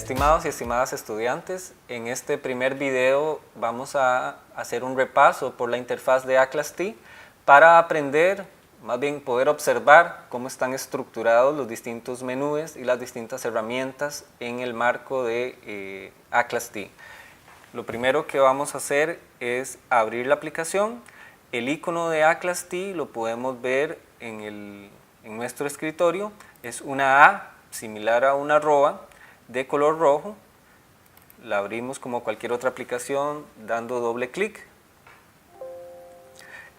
Estimados y estimadas estudiantes, en este primer video vamos a hacer un repaso por la interfaz de ACLAS-T para aprender, más bien poder observar cómo están estructurados los distintos menús y las distintas herramientas en el marco de ACLAS-T. Lo primero que vamos a hacer es abrir la aplicación. El icono de ACLAS-T lo podemos ver en nuestro escritorio. Es una A similar a una arroba de color rojo. La abrimos como cualquier otra aplicación dando doble clic.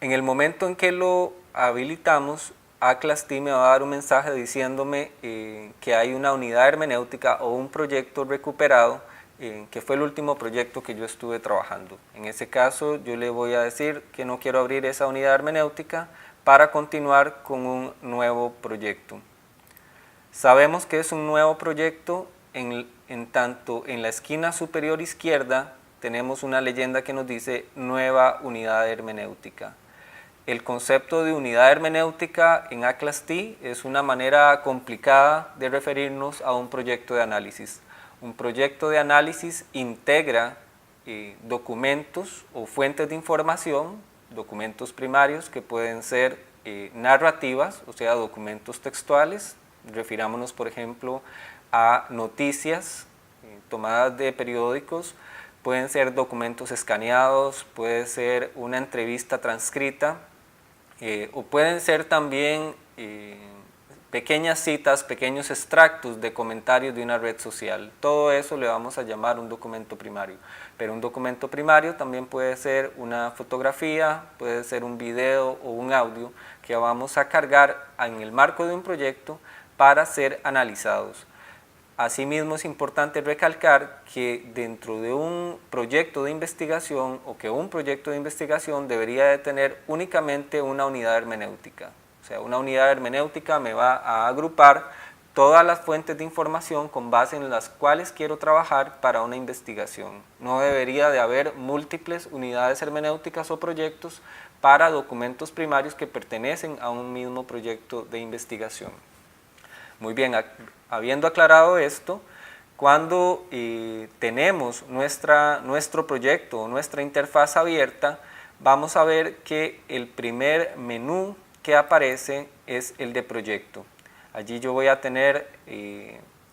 En el momento en que lo habilitamos, ACLAS-T me va a dar un mensaje diciéndome que hay una unidad hermenéutica o un proyecto recuperado, que fue el último proyecto que yo estuve trabajando. En ese caso yo le voy a decir que no quiero abrir esa unidad hermenéutica para continuar con un nuevo proyecto. Sabemos que es un nuevo proyecto en tanto en la esquina superior izquierda tenemos una leyenda que nos dice nueva unidad hermenéutica. El concepto de unidad hermenéutica en ACLAS-T es una manera complicada de referirnos a un proyecto de análisis. Un proyecto de análisis integra documentos o fuentes de información, documentos primarios que pueden ser narrativas, o sea, documentos textuales. Refirámonos, por ejemplo, a noticias tomadas de periódicos, pueden ser documentos escaneados, puede ser una entrevista transcrita, o pueden ser también pequeñas citas, pequeños extractos de comentarios de una red social. Todo eso le vamos a llamar un documento primario. Pero un documento primario también puede ser una fotografía, puede ser un video o un audio que vamos a cargar en el marco de un proyecto para ser analizados. Asimismo, es importante recalcar que dentro de un proyecto de investigación o que un proyecto de investigación debería de tener únicamente una unidad hermenéutica. O sea, una unidad hermenéutica me va a agrupar todas las fuentes de información con base en las cuales quiero trabajar para una investigación. No debería de haber múltiples unidades hermenéuticas o proyectos para documentos primarios que pertenecen a un mismo proyecto de investigación. Muy bien, habiendo aclarado esto, cuando tenemos nuestro proyecto o nuestra interfaz abierta, vamos a ver que el primer menú que aparece es el de proyecto. Allí yo voy a tener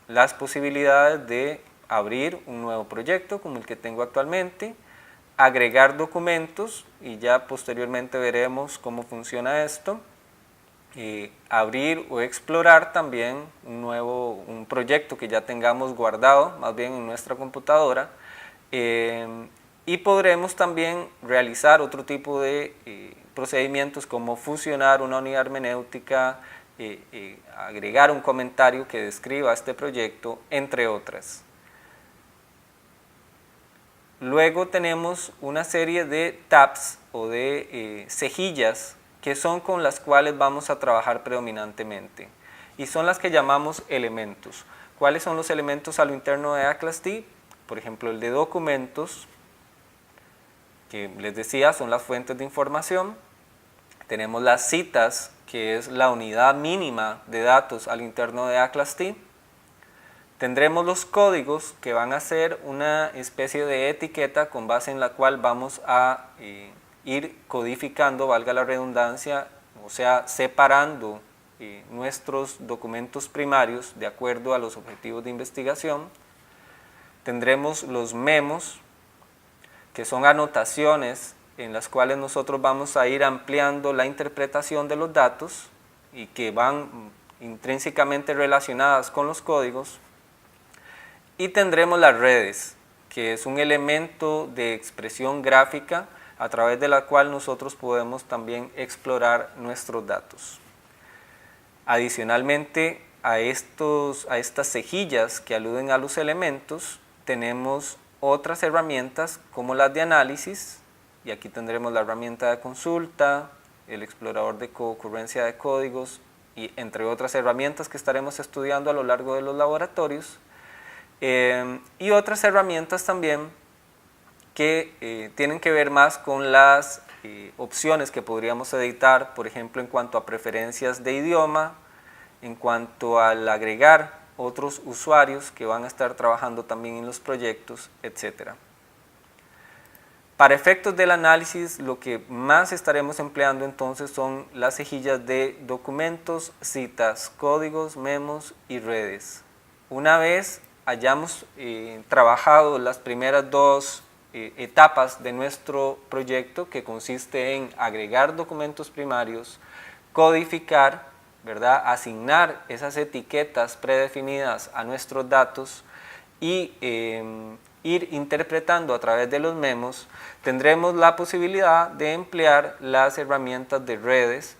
las posibilidades de abrir un nuevo proyecto como el que tengo actualmente, agregar documentos y ya posteriormente veremos cómo funciona esto. Abrir o explorar también un proyecto que ya tengamos guardado, más bien en nuestra computadora, y podremos también realizar otro tipo de procedimientos como fusionar una unidad hermenéutica, agregar un comentario que describa este proyecto, entre otras. Luego tenemos una serie de tabs o de cejillas que son con las cuales vamos a trabajar predominantemente y son las que llamamos elementos. ¿Cuáles son los elementos a lo interno de ACLAS-T? Por ejemplo, el de documentos, que les decía son las fuentes de información. Tenemos las citas, que es la unidad mínima de datos al interno de ACLAS-T. Tendremos los códigos, que van a ser una especie de etiqueta con base en la cual vamos a ir codificando, valga la redundancia, o sea, separando nuestros documentos primarios de acuerdo a los objetivos de investigación. Tendremos los memos, que son anotaciones en las cuales nosotros vamos a ir ampliando la interpretación de los datos y que van intrínsecamente relacionadas con los códigos. Y tendremos las redes, que es un elemento de expresión gráfica a través de la cual nosotros podemos también explorar nuestros datos. Adicionalmente a estas cejillas que aluden a los elementos, tenemos otras herramientas como las de análisis, y aquí tendremos la herramienta de consulta, el explorador de concurrencia de códigos, y entre otras herramientas que estaremos estudiando a lo largo de los laboratorios, y otras herramientas también que tienen que ver más con las opciones que podríamos editar, por ejemplo, en cuanto a preferencias de idioma, en cuanto al agregar otros usuarios que van a estar trabajando también en los proyectos, etc. Para efectos del análisis, lo que más estaremos empleando entonces son las cejillas de documentos, citas, códigos, memos y redes. Una vez hayamos trabajado las primeras dos etapas de nuestro proyecto, que consiste en agregar documentos primarios, codificar, ¿verdad?, asignar esas etiquetas predefinidas a nuestros datos y ir interpretando a través de los memos, tendremos la posibilidad de emplear las herramientas de redes,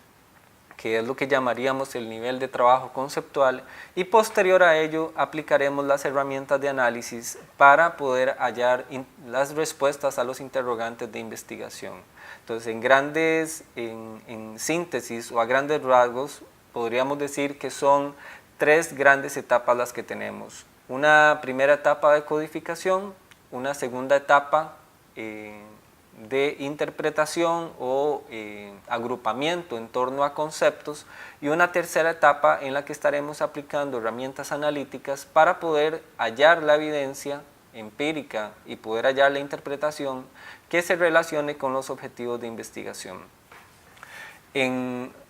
que es lo que llamaríamos el nivel de trabajo conceptual, y posterior a ello aplicaremos las herramientas de análisis para poder hallar las respuestas a los interrogantes de investigación. Entonces, en síntesis o a grandes rasgos, podríamos decir que son tres grandes etapas las que tenemos. Una primera etapa de codificación, una segunda etapa de interpretación o agrupamiento en torno a conceptos, y una tercera etapa en la que estaremos aplicando herramientas analíticas para poder hallar la evidencia empírica y poder hallar la interpretación que se relacione con los objetivos de investigación.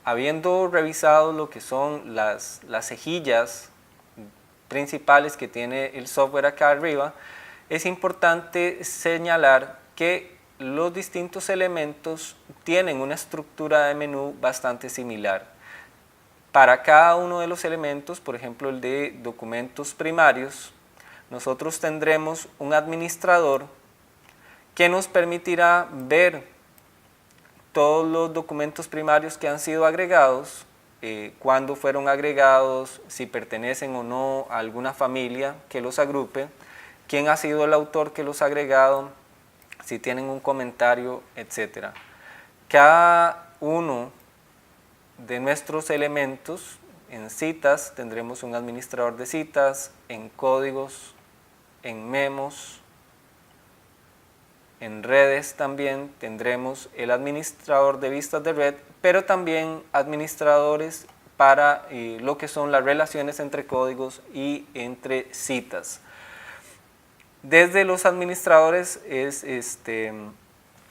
Habiendo revisado lo que son las cejillas principales que tiene el software acá arriba, es importante señalar que los distintos elementos tienen una estructura de menú bastante similar. Para cada uno de los elementos, por ejemplo el de documentos primarios, nosotros tendremos un administrador que nos permitirá ver todos los documentos primarios que han sido agregados, cuándo fueron agregados, si pertenecen o no a alguna familia que los agrupe, quién ha sido el autor que los ha agregado, si tienen un comentario, etc. Cada uno de nuestros elementos, en citas tendremos un administrador de citas, en códigos, en memos, en redes también tendremos el administrador de vistas de red, pero también administradores para lo que son las relaciones entre códigos y entre citas. Desde los administradores es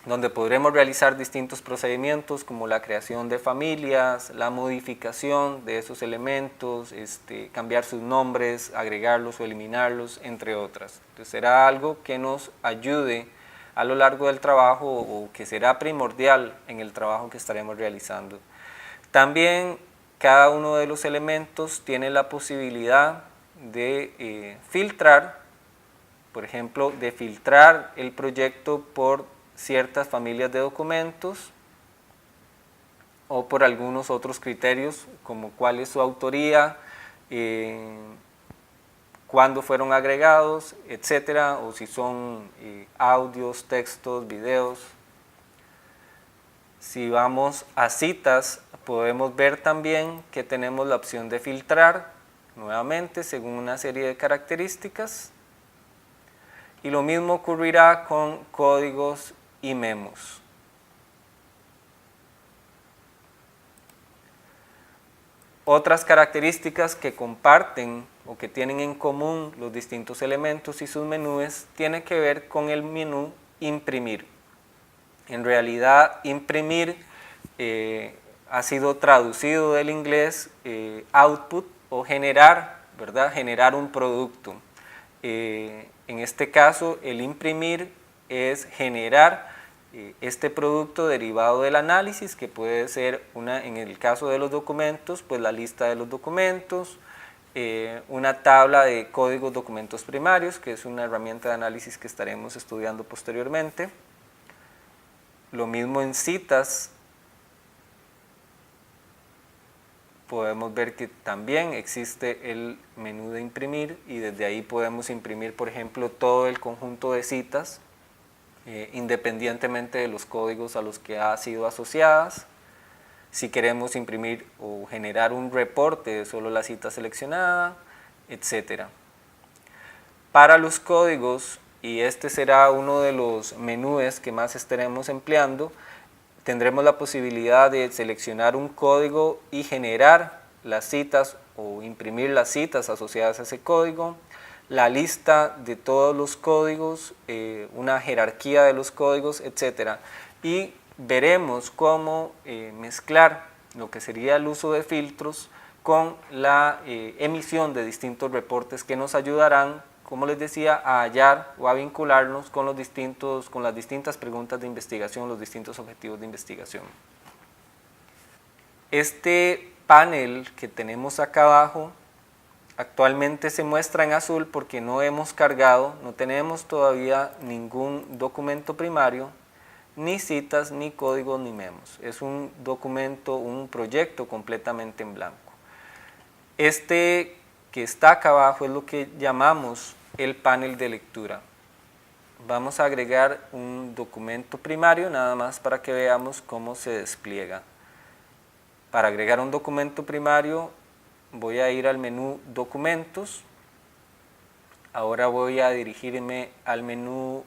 donde podremos realizar distintos procedimientos como la creación de familias, la modificación de esos elementos, cambiar sus nombres, agregarlos o eliminarlos, entre otras. Entonces será algo que nos ayude a lo largo del trabajo o que será primordial en el trabajo que estaremos realizando. También cada uno de los elementos tiene la posibilidad de filtrar, por ejemplo, de filtrar el proyecto por ciertas familias de documentos o por algunos otros criterios como cuál es su autoría, cuándo fueron agregados, etcétera, o si son audios, textos, videos. Si vamos a citas, podemos ver también que tenemos la opción de filtrar, nuevamente según una serie de características, y lo mismo ocurrirá con códigos y memos. Otras características que comparten o que tienen en común los distintos elementos y sus menús tienen que ver con el menú imprimir. En realidad, imprimir ha sido traducido del inglés output o generar, ¿verdad? Generar un producto. En este caso, el imprimir es generar este producto derivado del análisis, que puede ser, en el caso de los documentos, pues la lista de los documentos, una tabla de códigos documentos primarios, que es una herramienta de análisis que estaremos estudiando posteriormente. Lo mismo en citas, podemos ver que también existe el menú de imprimir y desde ahí podemos imprimir, por ejemplo, todo el conjunto de citas, independientemente de los códigos a los que ha sido asociadas. Si queremos imprimir o generar un reporte de solo la cita seleccionada, etc. Para los códigos, y este será uno de los menús que más estaremos empleando, tendremos la posibilidad de seleccionar un código y generar las citas o imprimir las citas asociadas a ese código, la lista de todos los códigos, una jerarquía de los códigos, etc. Y veremos cómo mezclar lo que sería el uso de filtros con la emisión de distintos reportes que nos ayudarán, como les decía, a hallar o a vincularnos con las distintas preguntas de investigación, los distintos objetivos de investigación. Este panel que tenemos acá abajo actualmente se muestra en azul porque no hemos cargado, no tenemos todavía ningún documento primario, ni citas, ni códigos, ni memos. Es un documento, un proyecto completamente en blanco. Este que está acá abajo es lo que llamamos el panel de lectura. Vamos a agregar un documento primario nada más para que veamos cómo se despliega. Para agregar un documento primario voy a ir al menú Documentos. Ahora voy a dirigirme al menú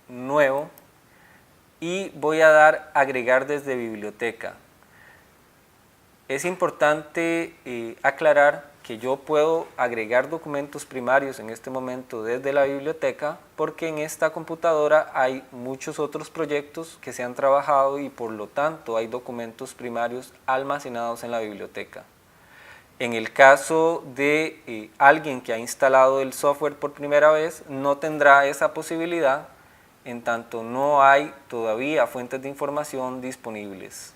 Nuevo y voy a dar Agregar desde Biblioteca. Es importante aclarar que yo puedo agregar documentos primarios en este momento desde la biblioteca porque en esta computadora hay muchos otros proyectos que se han trabajado y por lo tanto hay documentos primarios almacenados en la biblioteca. En el caso de alguien que ha instalado el software por primera vez, no tendrá esa posibilidad, en tanto no hay todavía fuentes de información disponibles.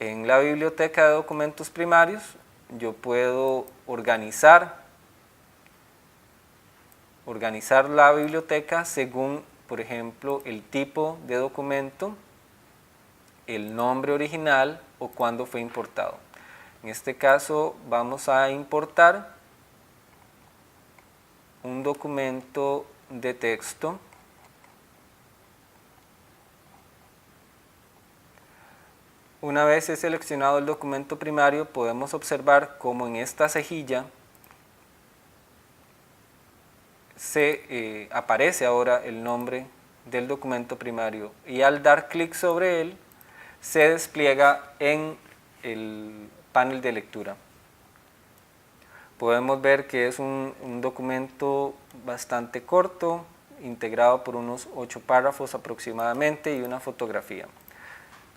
En la biblioteca de documentos primarios yo puedo organizar la biblioteca según, por ejemplo, el tipo de documento, el nombre original o cuándo fue importado. En este caso vamos a importar un documento de texto. Una vez he seleccionado el documento primario, podemos observar cómo en esta cejilla se aparece ahora el nombre del documento primario y al dar clic sobre él se despliega en el panel de lectura. Podemos ver que es un documento bastante corto, integrado por unos 8 párrafos aproximadamente y una fotografía.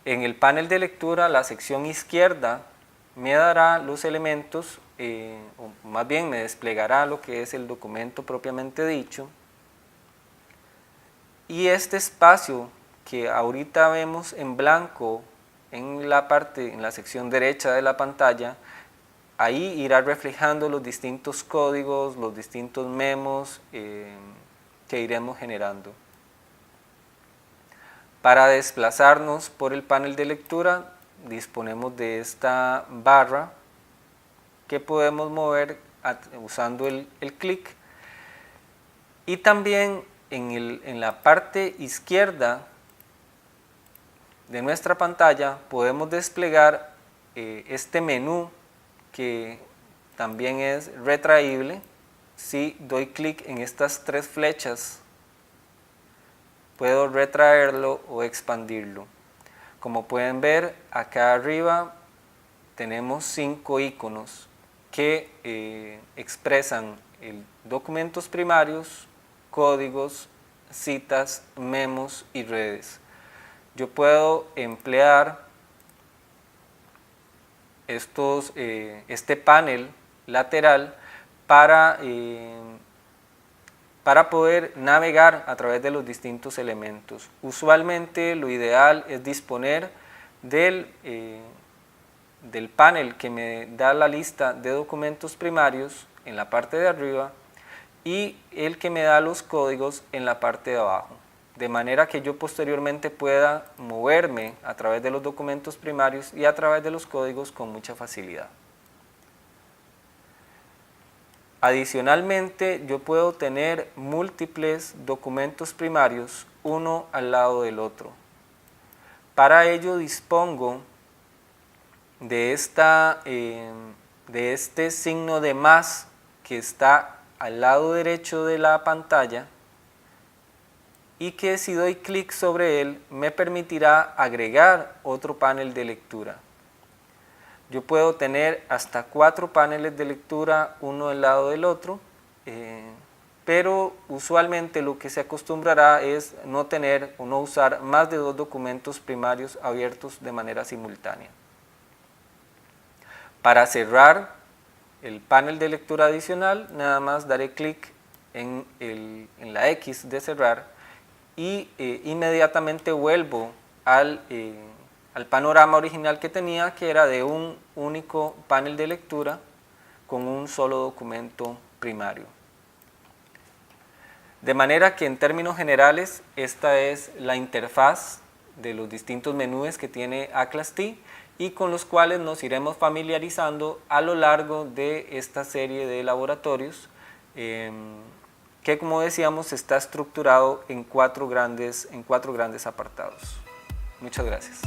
En el panel de lectura, la sección izquierda me dará los elementos, o más bien me desplegará lo que es el documento propiamente dicho. Y este espacio que ahorita vemos en blanco en la sección derecha de la pantalla, ahí irá reflejando los distintos códigos, los distintos memos que iremos generando. Para desplazarnos por el panel de lectura disponemos de esta barra que podemos mover usando el clic, y también en la parte izquierda de nuestra pantalla podemos desplegar este menú que también es retraíble. Si doy clic en estas 3 flechas puedo retraerlo o expandirlo. Como pueden ver, acá arriba tenemos 5 iconos que expresan documentos primarios, códigos, citas, memos y redes. Yo puedo emplear este panel lateral para poder navegar a través de los distintos elementos. Usualmente lo ideal es disponer del panel que me da la lista de documentos primarios en la parte de arriba y el que me da los códigos en la parte de abajo, de manera que yo posteriormente pueda moverme a través de los documentos primarios y a través de los códigos con mucha facilidad. Adicionalmente, yo puedo tener múltiples documentos primarios, uno al lado del otro. Para ello dispongo de este signo de más que está al lado derecho de la pantalla y que si doy clic sobre él me permitirá agregar otro panel de lectura. Yo puedo tener hasta 4 paneles de lectura, uno del lado del otro, pero usualmente lo que se acostumbrará es no tener o no usar más de 2 documentos primarios abiertos de manera simultánea. Para cerrar el panel de lectura adicional, nada más daré clic en la X de cerrar y inmediatamente vuelvo al panorama original que tenía, que era de un único panel de lectura con un solo documento primario. De manera que en términos generales esta es la interfaz de los distintos menús que tiene ACLAS-T y con los cuales nos iremos familiarizando a lo largo de esta serie de laboratorios que, como decíamos, está estructurado en 4 grandes apartados. Muchas gracias.